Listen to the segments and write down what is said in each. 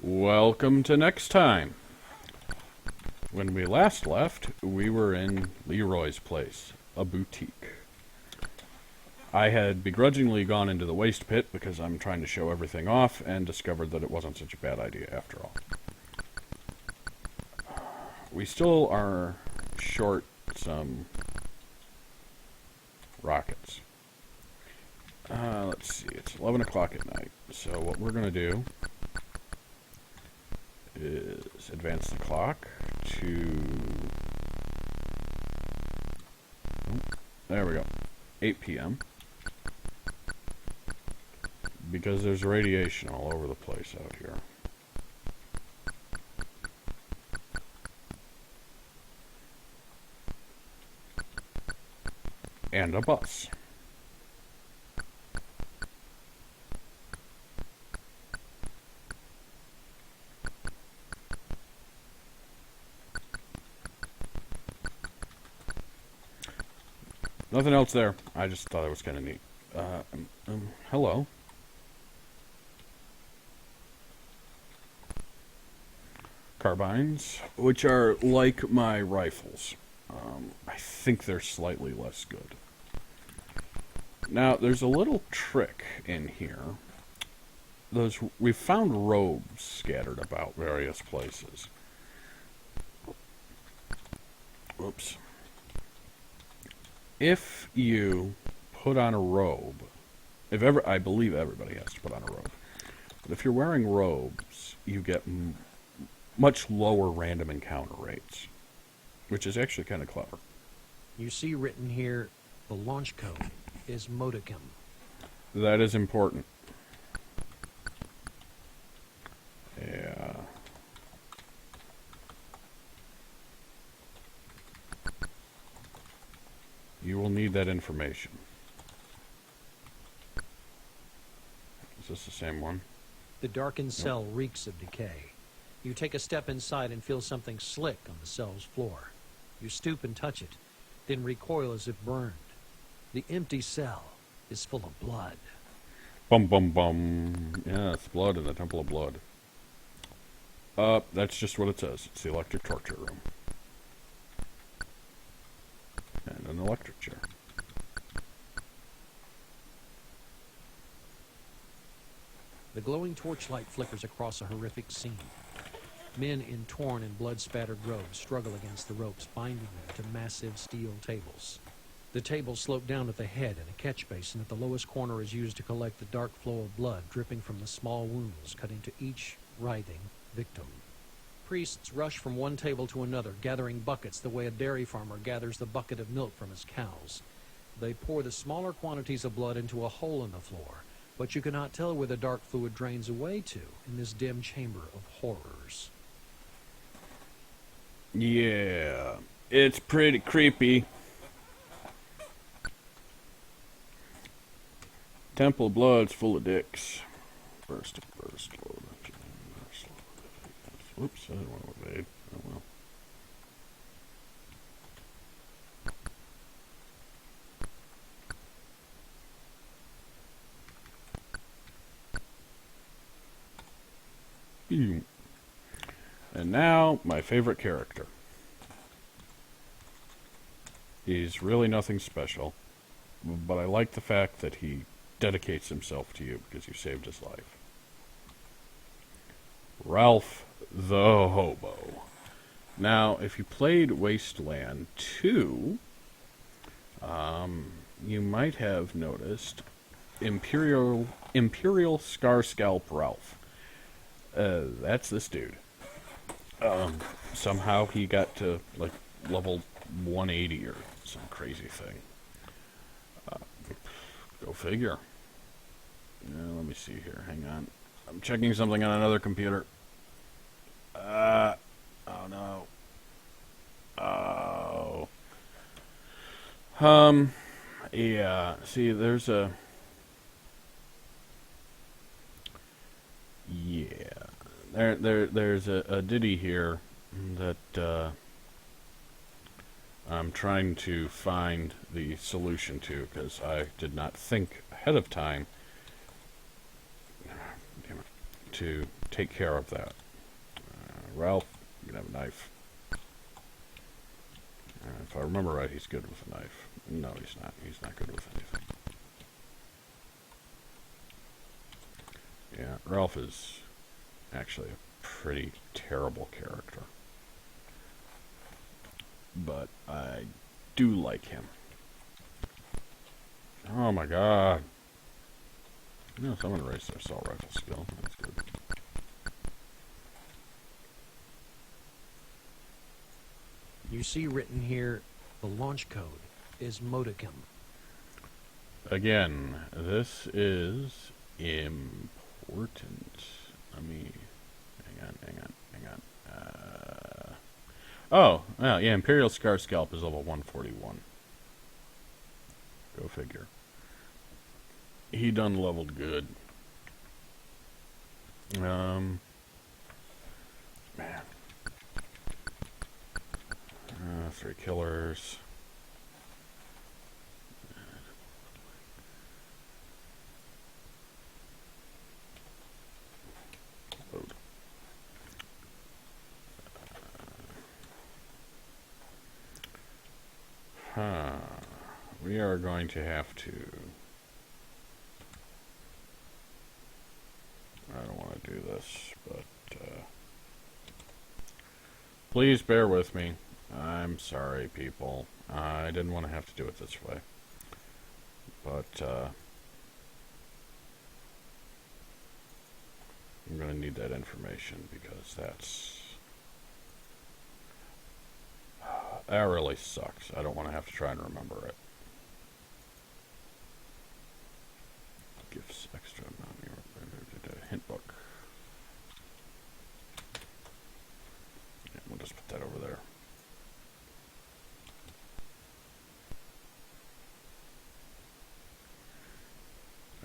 Welcome to next time. When we last left, we were in Leroy's place, a boutique. I had begrudgingly gone into the waste pit because I'm trying to show everything off and discovered that it wasn't such a bad idea after all. We still are short some rockets. Let's see, it's 11 o'clock at night. So what we're going to do is advance the clock to... Oh, there we go. 8 p.m. Because there's radiation all over the place out here. And a bus. Nothing else there. I just thought it was kind of neat. Hello. Carbines, which are like my rifles. I think they're slightly less good. Now, there's a little trick in here. We've found robes scattered about various places. Whoops. If you put on a robe, I believe everybody has to put on a robe. But if you're wearing robes, you get much lower random encounter rates, which is actually kind of clever. You see written here, the launch code is modicum. That is important. Yeah. You will need that information. Is this the same one? The darkened cell reeks of decay. You take a step inside and feel something slick on the cell's floor. You stoop and touch it, then recoil as if burned. The empty cell is full of blood. Bum bum bum. Yeah, it's blood in the Temple of Blood. That's just what it says. It's the electric torture room. And an electric chair. The glowing torchlight flickers across a horrific scene. Men in torn and blood-spattered robes struggle against the ropes, binding them to massive steel tables. The tables slope down at the head, and a catch basin at the lowest corner is used to collect the dark flow of blood dripping from the small wounds cut into each writhing victim. Priests rush from one table to another, gathering buckets the way a dairy farmer gathers the bucket of milk from his cows. They pour the smaller quantities of blood into a hole in the floor, but you cannot tell where the dark fluid drains away to in this dim chamber of horrors. Yeah, it's pretty creepy. Temple of Blood's full of dicks. Burst. Oops, I didn't want to evade. Oh well. And now, my favorite character. He's really nothing special, but I like the fact that he dedicates himself to you because you saved his life. Ralph the Hobo. Now, if you played Wasteland 2, you might have noticed Imperial Scarscalp Ralph. That's this dude. Somehow he got to like level 180 or some crazy thing. Go figure. Let me see here. Hang on. I'm checking something on another computer. Oh no. Oh. Yeah. See, there's a... Yeah. There's a ditty here that I'm trying to find the solution to, because I did not think ahead of time to take care of that. Ralph, you can have a knife. If I remember right, he's good with a knife. No, he's not. He's not good with anything. Yeah, Ralph is actually a pretty terrible character. But I do like him. Oh my god. No, someone raised their assault rifle skill. That's good. You see written here, the launch code is modicum. Again, this is important. Let me... Hang on. Oh, well, yeah, Imperial Scar Scalp is level 141. Go figure. He done leveled good. Man. 3 killers. Load. We are going to have to... I don't want to do this, but... please bear with me. I'm sorry, people. I didn't want to have to do it this way. But, I'm going to need that information because that really sucks. I don't want to have to try and remember it. Gifts extra hint book. Yeah, we'll just put that over there.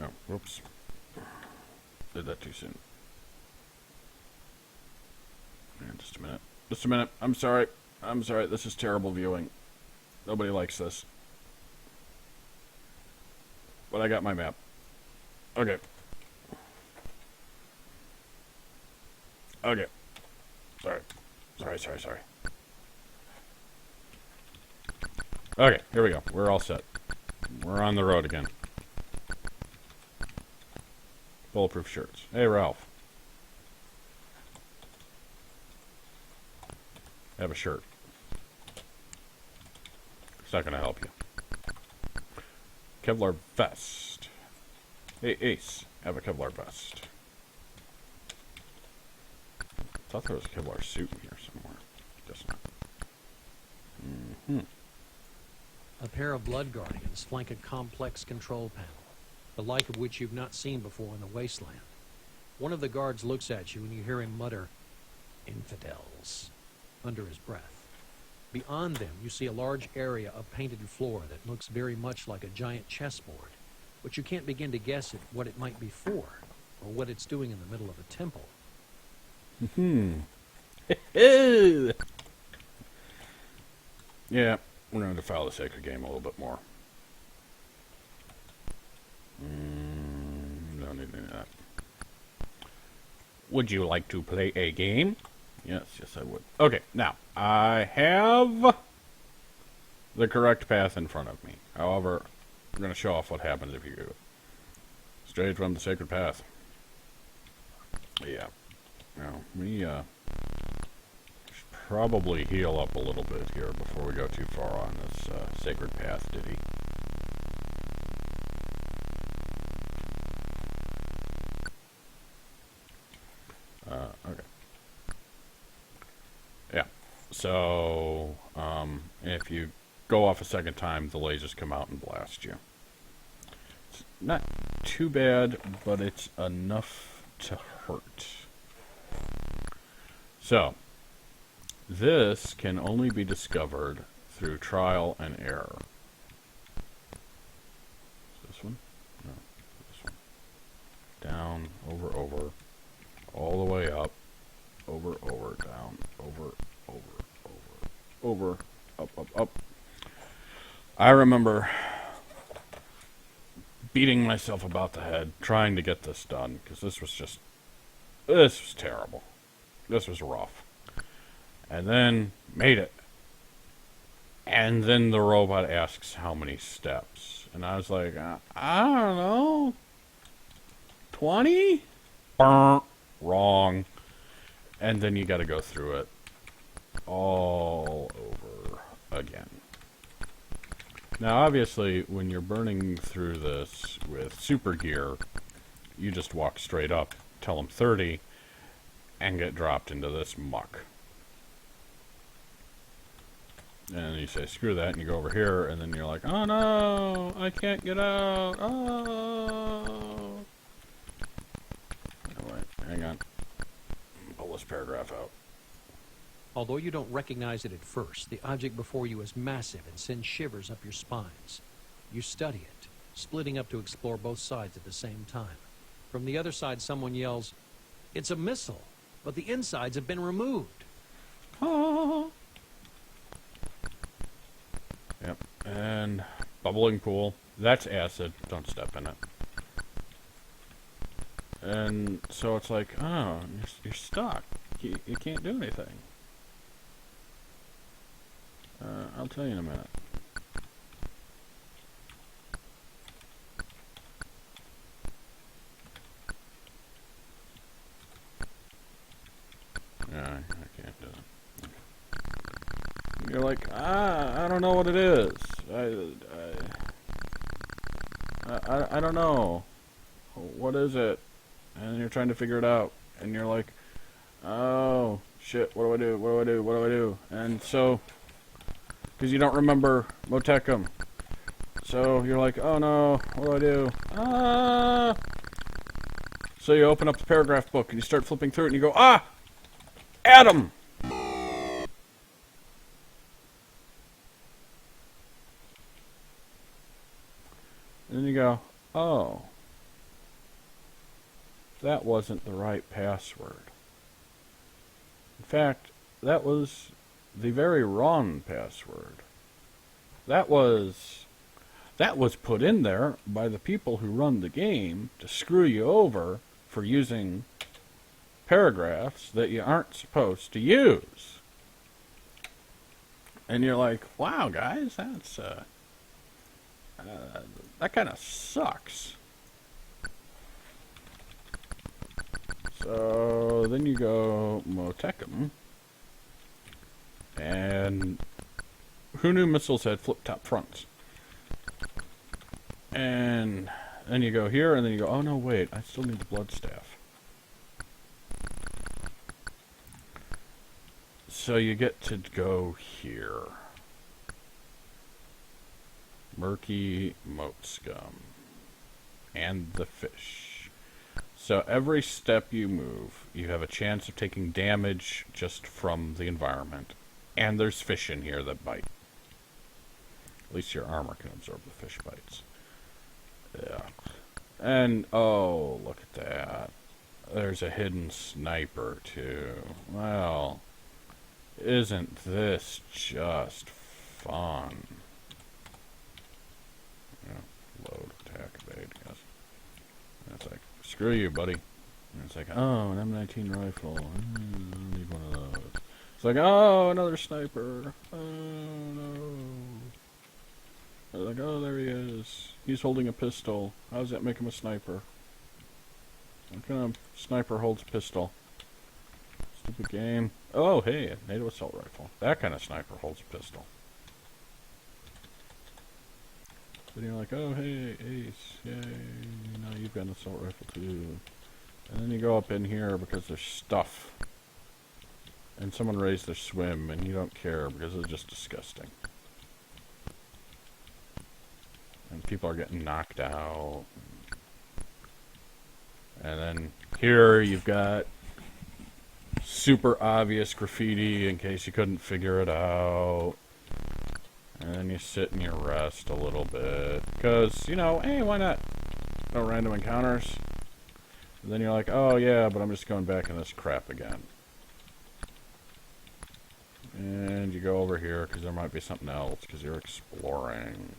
Oh, whoops. Did that too soon. Just a minute. Just a minute. I'm sorry. I'm sorry. This is terrible viewing. Nobody likes this. But I got my map. Okay. Okay. Sorry. Okay, here we go. We're all set. We're on the road again. Bulletproof shirts. Hey, Ralph. Have a shirt. It's not going to help you. Kevlar vest. Hey, Ace. Have a Kevlar vest. I thought there was a Kevlar suit in here somewhere. Guess not. A pair of blood guardians flank a complex control panel, the like of which you've not seen before in the Wasteland. One of the guards looks at you and you hear him mutter, "Infidels," under his breath. Beyond them, you see a large area of painted floor that looks very much like a giant chessboard, but you can't begin to guess at what it might be for, or what it's doing in the middle of a temple. Yeah, we're going to defile the sacred game a little bit more. Don't need any of that. Would you like to play a game? Yes, I would. Okay, now, I have the correct path in front of me. However, I'm going to show off what happens if you go straight from the sacred path. Yeah. Now, we should probably heal up a little bit here before we go too far on this sacred path ditty. Okay. Yeah. So, if you go off a second time, the lasers come out and blast you. It's not too bad, but it's enough to hurt. So, this can only be discovered through trial and error. This one? No, this one. Down, over, all the way up, over, down, over, up. I remember beating myself about the head trying to get this done, because this was just This was terrible. This was rough. And then made it. And then the robot asks how many steps. And I was like, I don't know. 20? Wrong. And then you got to go through it all over again. Now, obviously, when you're burning through this with super gear, you just walk straight up, tell them 30, and get dropped into this muck. And you say, screw that, and you go over here, and then you're like, oh no, I can't get out, oh. Oh, wait, hang on. Pull this paragraph out. Although you don't recognize it at first, the object before you is massive and sends shivers up your spines. You study it, splitting up to explore both sides at the same time. From the other side, someone yells, "It's a missile, but the insides have been removed." Ah. Yep, and bubbling pool. That's acid. Don't step in it. And so it's like, oh, you're stuck. You can't do anything. I'll tell you in a minute. Yeah, I can't do it. Okay. You're like, I don't know what it is. I don't know. What is it? And you're trying to figure it out. And you're like, oh, shit, what do I do? What do I do? What do I do? And so, because you don't remember Motecum. So you're like, oh no, what do I do? Ah! So you open up the paragraph book and you start flipping through it and you go, ah! Adam! And then you go, oh. That wasn't the right password. In fact, that was the very wrong password. That was put in there by the people who run the game to screw you over for using paragraphs that you aren't supposed to use. And you're like, wow, guys, that's that kind of sucks. So then you go Motecum, and who knew missiles had flip-top fronts? And then you go here, and then you go, oh no, wait, I still need the blood staff. So you get to go here. Murky moat scum. And the fish. So every step you move, you have a chance of taking damage just from the environment. And there's fish in here that bite. At least your armor can absorb the fish bites. Yeah. And, oh, look at that. There's a hidden sniper, too. Well, isn't this just fun? Yeah, load, attack, evade, yes. And it's like, screw you, buddy. And it's like, oh, an M19 rifle. I need one of those. It's like, oh, another sniper. Oh, no. They're like, oh, there he is. He's holding a pistol. How does that make him a sniper? What kind of sniper holds a pistol? Stupid game. Oh, hey, a NATO assault rifle. That kind of sniper holds a pistol. Then you're like, oh, hey, ace. Yay. Now you've got an assault rifle, too. And then you go up in here because there's stuff. And someone raised their swim, and you don't care because it's just disgusting. And people are getting knocked out. And then here you've got super obvious graffiti in case you couldn't figure it out. And then you sit and you rest a little bit. Because, you know, hey, why not? No random encounters. And then you're like, oh yeah, but I'm just going back in this crap again. And you go over here because there might be something else because you're exploring.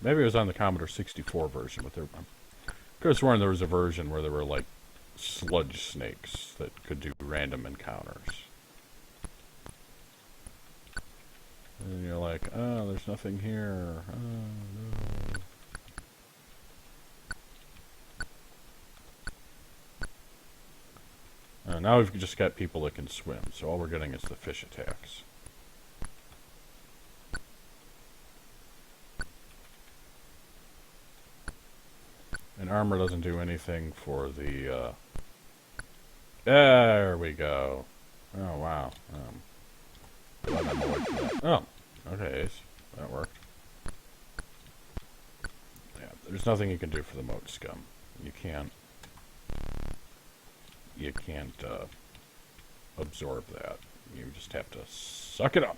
Maybe it was on the Commodore 64 version, but there Could have sworn there was a version where there were like sludge snakes that could do random encounters. And you're like, oh, there's nothing here. Oh, no. Now we've just got people that can swim, so all we're getting is the fish attacks. And armor doesn't do anything for the, there we go. Oh, wow. Oh, okay, Ace. That worked. Yeah, there's nothing you can do for the moat scum. You can't absorb that. You just have to suck it up.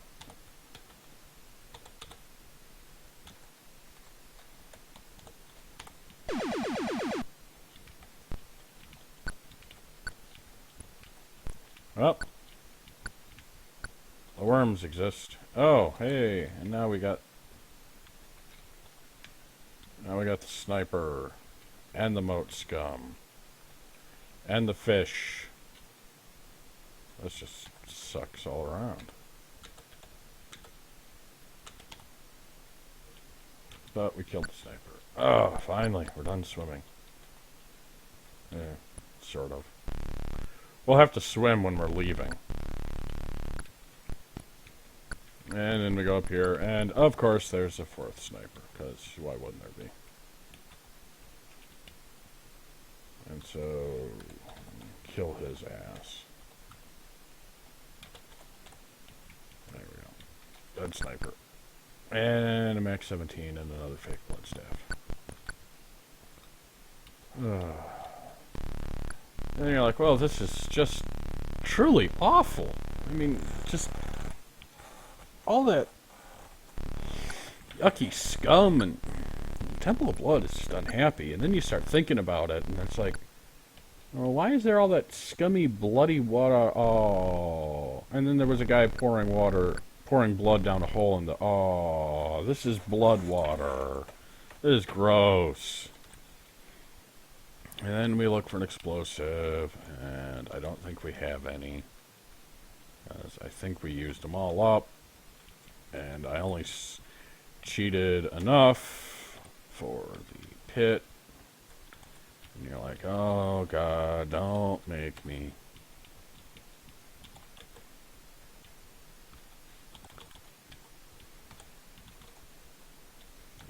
Well, the worms exist. Oh, hey, and now we got the sniper, and the moat scum, and the fish. This just sucks all around. But we killed the sniper. Oh, finally, we're done swimming. Yeah, sort of. We'll have to swim when we're leaving. And then we go up here, and of course there's a fourth sniper, because why wouldn't there be? And so, kill his ass. There we go. Dead sniper. And a Max 17 and another fake blood staff. And you're like, well, this is just truly awful. I mean, just all that yucky scum and Temple of Blood is just unhappy. And then you start thinking about it, and it's like, well, why is there all that scummy, bloody water? Oh. And then there was a guy pouring blood down a hole in the... Oh, this is blood water. This is gross. And then we look for an explosive, and I don't think we have any. I think we used them all up, and I only cheated enough for the pit. And you're like, oh God, don't make me.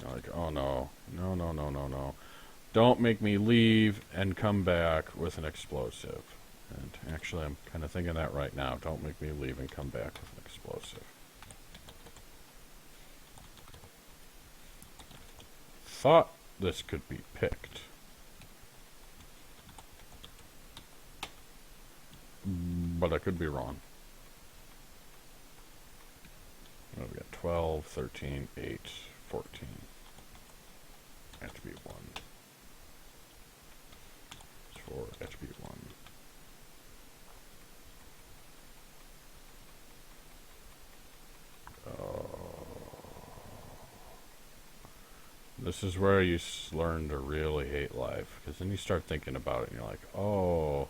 You're like, oh no, no, no, no, no, no. Don't make me leave and come back with an explosive. And actually, I'm kind of thinking that right now. Don't make me leave and come back with an explosive. Thought this could be picked. But I could be wrong. Well, we got 12, 13, 8, 14. Attribute 1. 4, attribute 1. This is where you learn to really hate life, because then you start thinking about it and you're like, oh,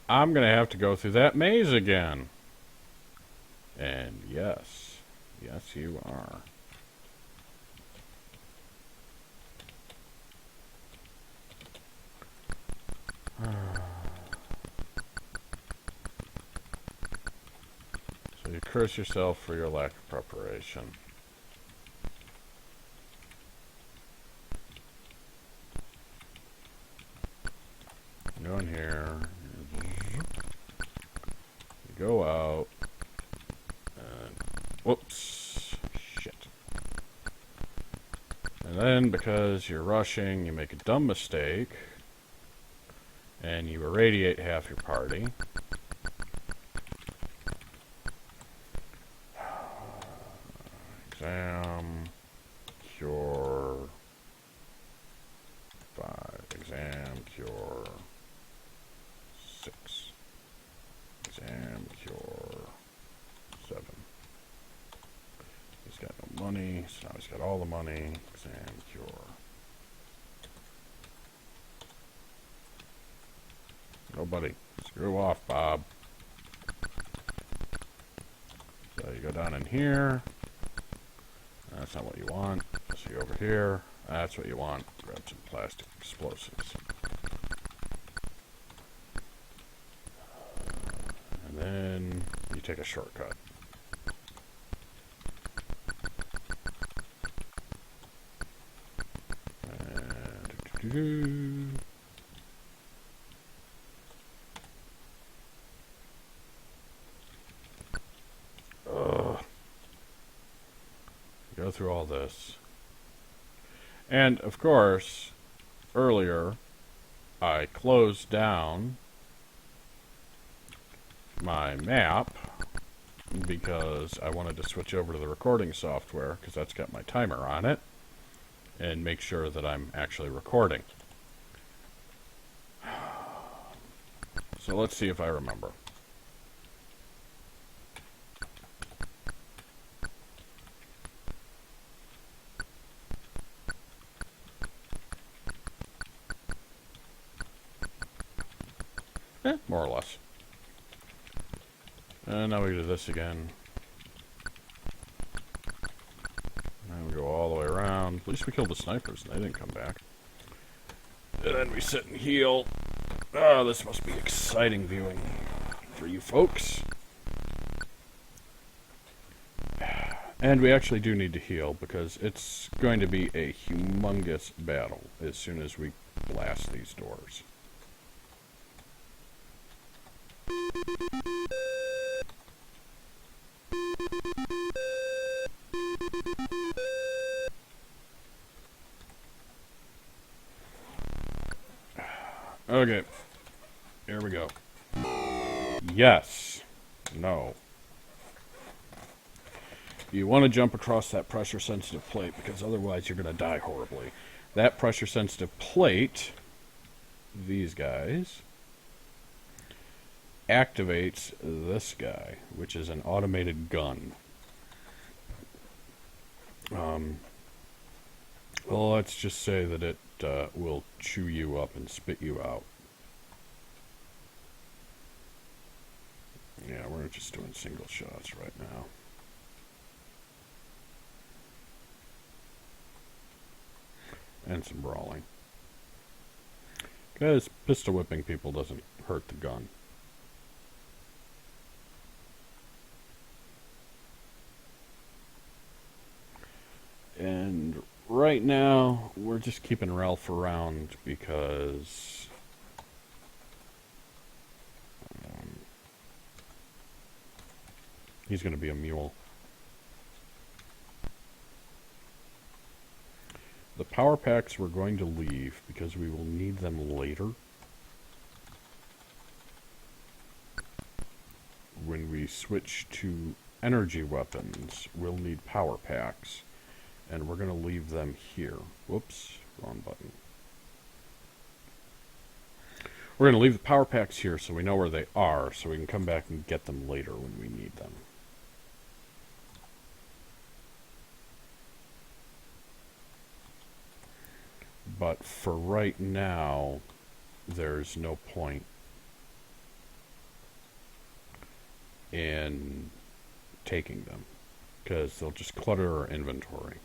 I'm gonna have to go through that maze again. And yes, yes you are. So you curse yourself for your lack of preparation. Go in here. You go out. And whoops. Shit. And then because you're rushing, you make a dumb mistake. And you irradiate half your party. Exam, cure, 5, exam, cure, 6, exam, cure, 7. He's got no money, so now he's got all the money, exam, cure. Oh, buddy. Screw off, Bob. So you go down in here. That's not what you want. So you over here. That's what you want. Grab some plastic explosives. And then you take a shortcut. And go through all this. And, of course, earlier, I closed down my map because I wanted to switch over to the recording software because that's got my timer on it and make sure that I'm actually recording. So let's see if I remember. More or less. And now we do this again. And we go all the way around. At least we killed the snipers and they didn't come back. And then we sit and heal. Oh, this must be exciting viewing for you folks. And we actually do need to heal because it's going to be a humongous battle as soon as we blast these doors. Okay, here we go. Yes. No. You want to jump across that pressure-sensitive plate because otherwise you're going to die horribly. That pressure-sensitive plate, these guys, activates this guy, which is an automated gun. Well, let's just say that it will chew you up and spit you out. Yeah, we're just doing single shots right now. And some brawling. Because pistol whipping people doesn't hurt the gun. And right now, we're just keeping Ralph around because he's going to be a mule. The power packs we're going to leave because we will need them later. When we switch to energy weapons, we'll need power packs. And we're going to leave them here. Whoops, wrong button. We're going to leave the power packs here so we know where they are, so we can come back and get them later when we need them. But for right now, there's no point in taking them, because they'll just clutter our inventory.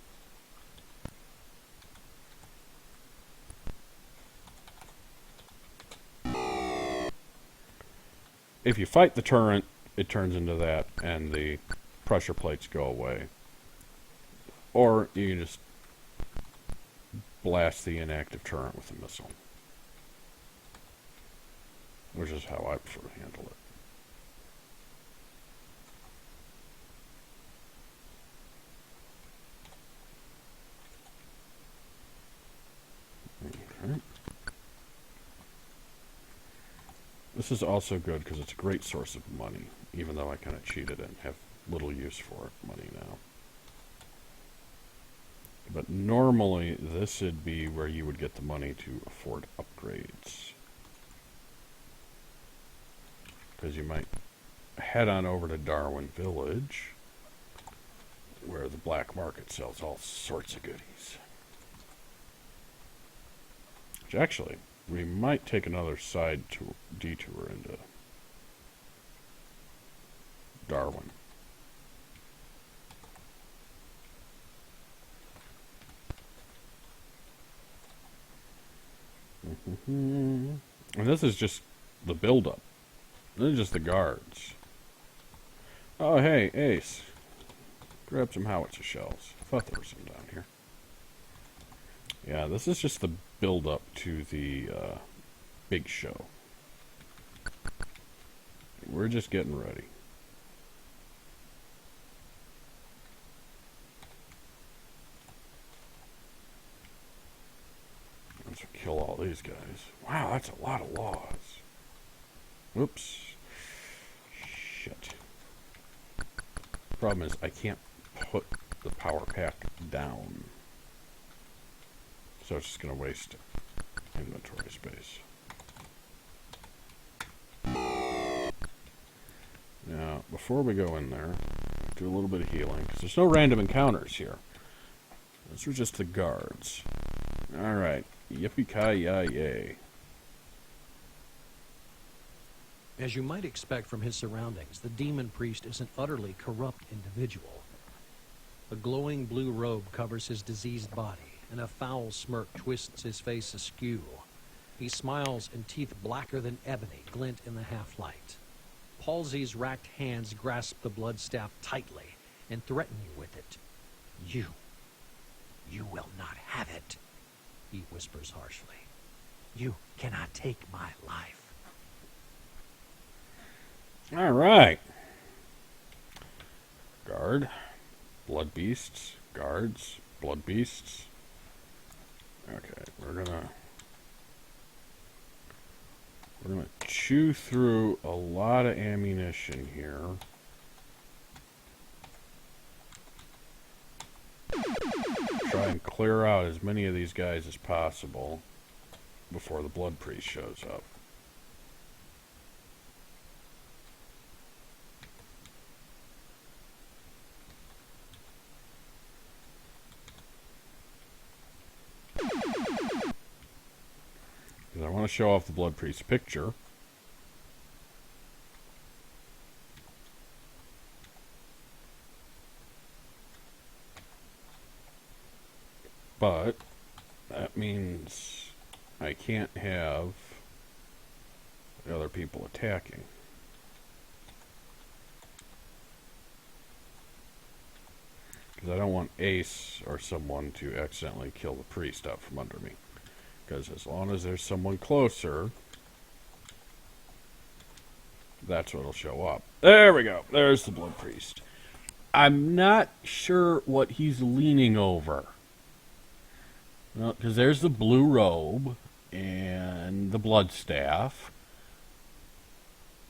If you fight the turret, it turns into that, and the pressure plates go away. Or you can just blast the inactive turret with a missile. Which is how I prefer to handle it. Okay. This is also good because it's a great source of money, even though I kind of cheated and have little use for money now. But normally, this would be where you would get the money to afford upgrades. Because you might head on over to Darwin Village, where the black market sells all sorts of goodies. Which actually, we might take another side detour into Darwin. And this is just the build-up. This is just the guards. Oh, hey, Ace. Grab some howitzer shells. I thought there was some down here. Yeah, this is just the build-up to the big show. We're just getting ready. Let's kill all these guys. Wow, that's a lot of laws. Whoops. Shit. Problem is, I can't put the power pack down. So it's just going to waste inventory space. Now, before we go in there, do a little bit of healing, because there's no random encounters here. Those were just the guards. Alright. Yippee-ki-yay. As you might expect from his surroundings, the demon priest is an utterly corrupt individual. A glowing blue robe covers his diseased body, and a foul smirk twists his face askew. He smiles, and teeth blacker than ebony glint in the half-light. Palsy's racked hands grasp the blood staff tightly and threaten you with it. You will not have it, he whispers harshly. You cannot take my life. All right. Guard. Blood beasts. Guards. Blood beasts. Okay, we're gonna chew through a lot of ammunition here. Try and clear out as many of these guys as possible before the blood priest shows up. Because I want to show off the blood priest's picture. But that means I can't have the other people attacking. Because I don't want Ace or someone to accidentally kill the priest out from under me. Because as long as there's someone closer, that's what'll show up. There we go. There's the blood priest. I'm not sure what he's leaning over. Well, because there's the blue robe and the blood staff.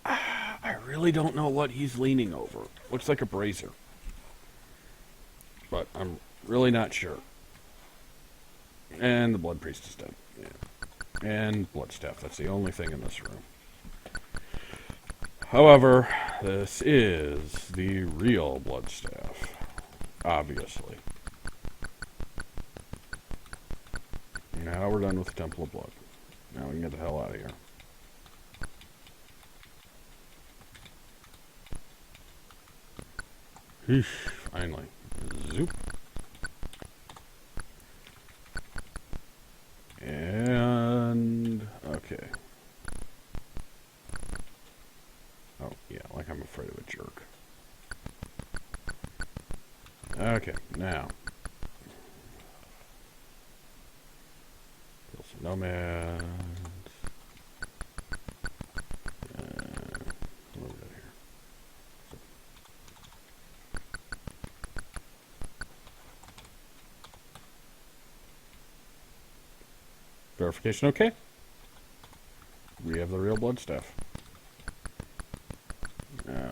I really don't know what he's leaning over. Looks like a brazier. But I'm really not sure. And the blood priest is dead. Yeah. And blood staff. That's the only thing in this room. However, this is the real blood staff. Obviously. Now we're done with the Temple of Blood. Now we can get the hell out of here. Eesh, finally. Zoop. And okay. Oh, yeah, like I'm afraid of a jerk. Okay, now. Kill some nomads. What do we got here? Verification okay. We have the real blood staff. Now,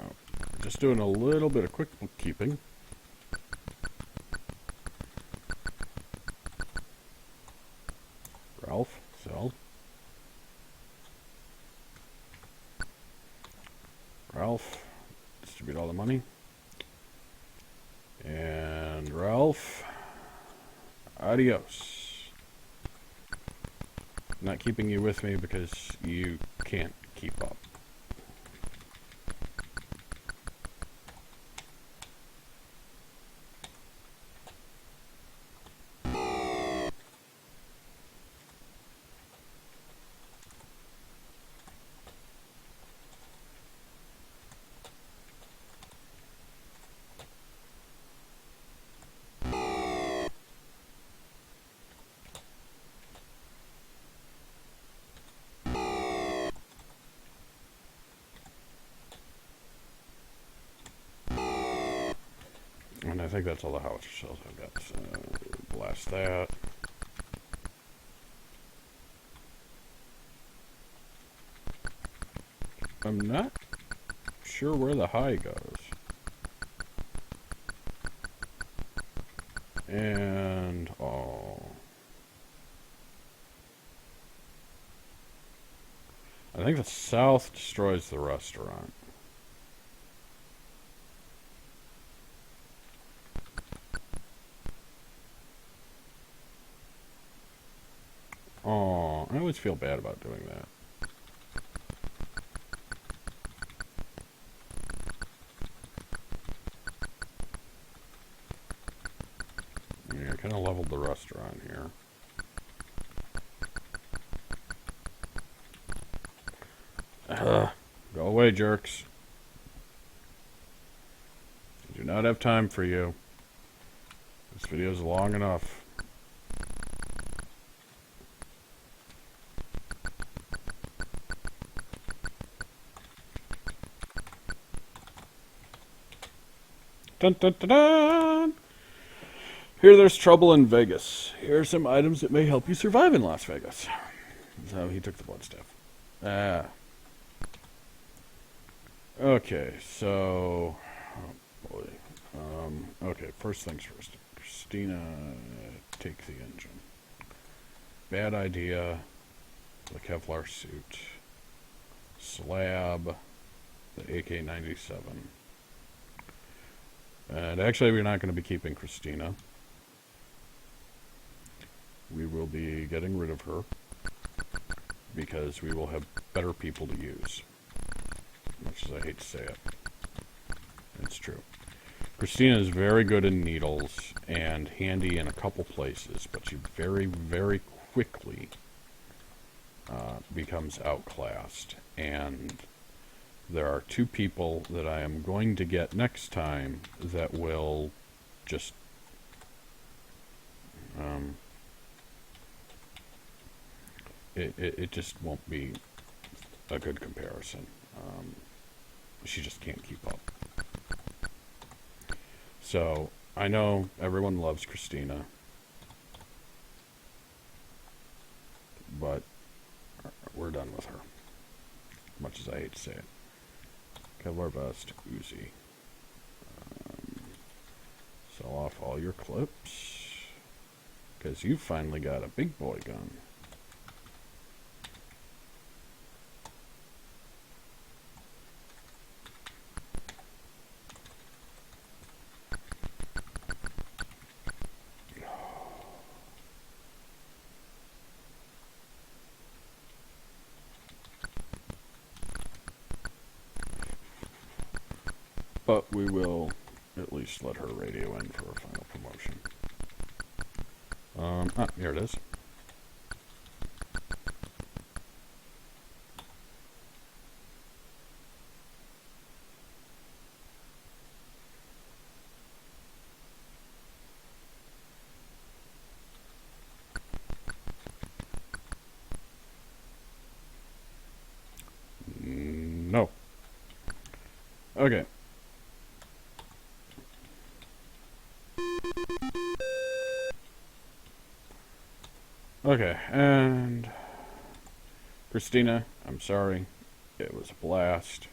just doing a little bit of quick bookkeeping. Ralph, sell. Ralph, distribute all the money. And Ralph, adios. not keeping you with me because you can't keep up. And I think that's all the howitzer shells I've got. So blast that. I'm not sure where the high goes. And oh, I think the south destroys the restaurant. Oh, I always feel bad about doing that. Yeah, I kind of leveled the restaurant here. Go away, jerks. I do not have time for you. This video is long enough. Dun dun dun dun! Here there's trouble in Vegas. Here are some items that may help you survive in Las Vegas. So he took the blood staff. Ah. Okay, so... Oh boy. Okay, first things first. Christina, take the engine. Bad idea. The Kevlar suit. Slab. The AK-97. And actually, we're not going to be keeping Christina. We will be getting rid of her because we will have better people to use. Much as I hate to say it. It's true. Christina is very good in needles and handy in a couple places, but she very, very quickly becomes outclassed. And there are two people that I am going to get next time that will just it just won't be a good comparison. She just can't keep up. So I know everyone loves Christina, but we're done with her. Much as I hate to say it. Kevlar vest, Uzi. Sell off all your clips. Because you finally got a big boy gun. But we will at least let her radio in for a final promotion. Here it is. No. Okay. Okay, and Christina, I'm sorry. It was a blast.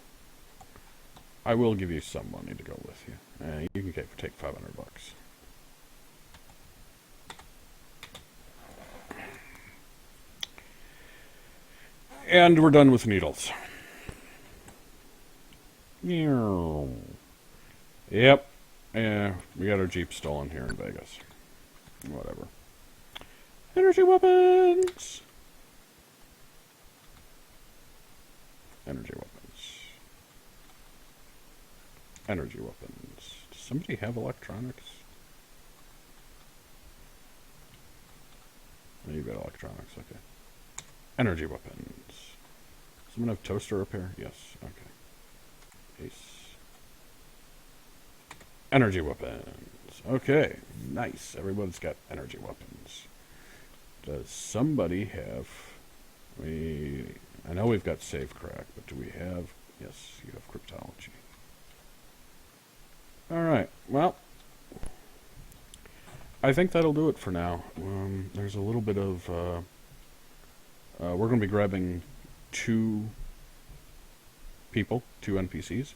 I will give you some money to go with you. You can take $500. And we're done with needles. Yep. Yeah, we got our Jeep stolen here in Vegas. Whatever. Energy weapons! Energy weapons. Energy weapons. Does somebody have electronics? Oh, you got electronics, okay. Energy weapons. Someone have toaster repair? Yes, okay. Ace. Energy weapons. Okay, nice. Everybody's got energy weapons. Does somebody have... I know we've got save crack, but do we have... Yes, you have cryptology. Alright, well... I think that'll do it for now. There's a little bit of... we're going to be grabbing 2 people, 2 NPCs,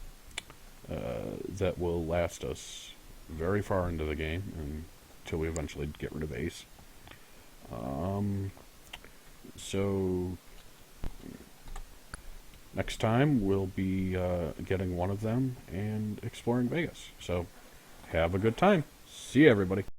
that will last us very far into the game until we eventually get rid of Ace. So next time we'll be getting one of them and exploring Vegas. So have a good time. See you, everybody.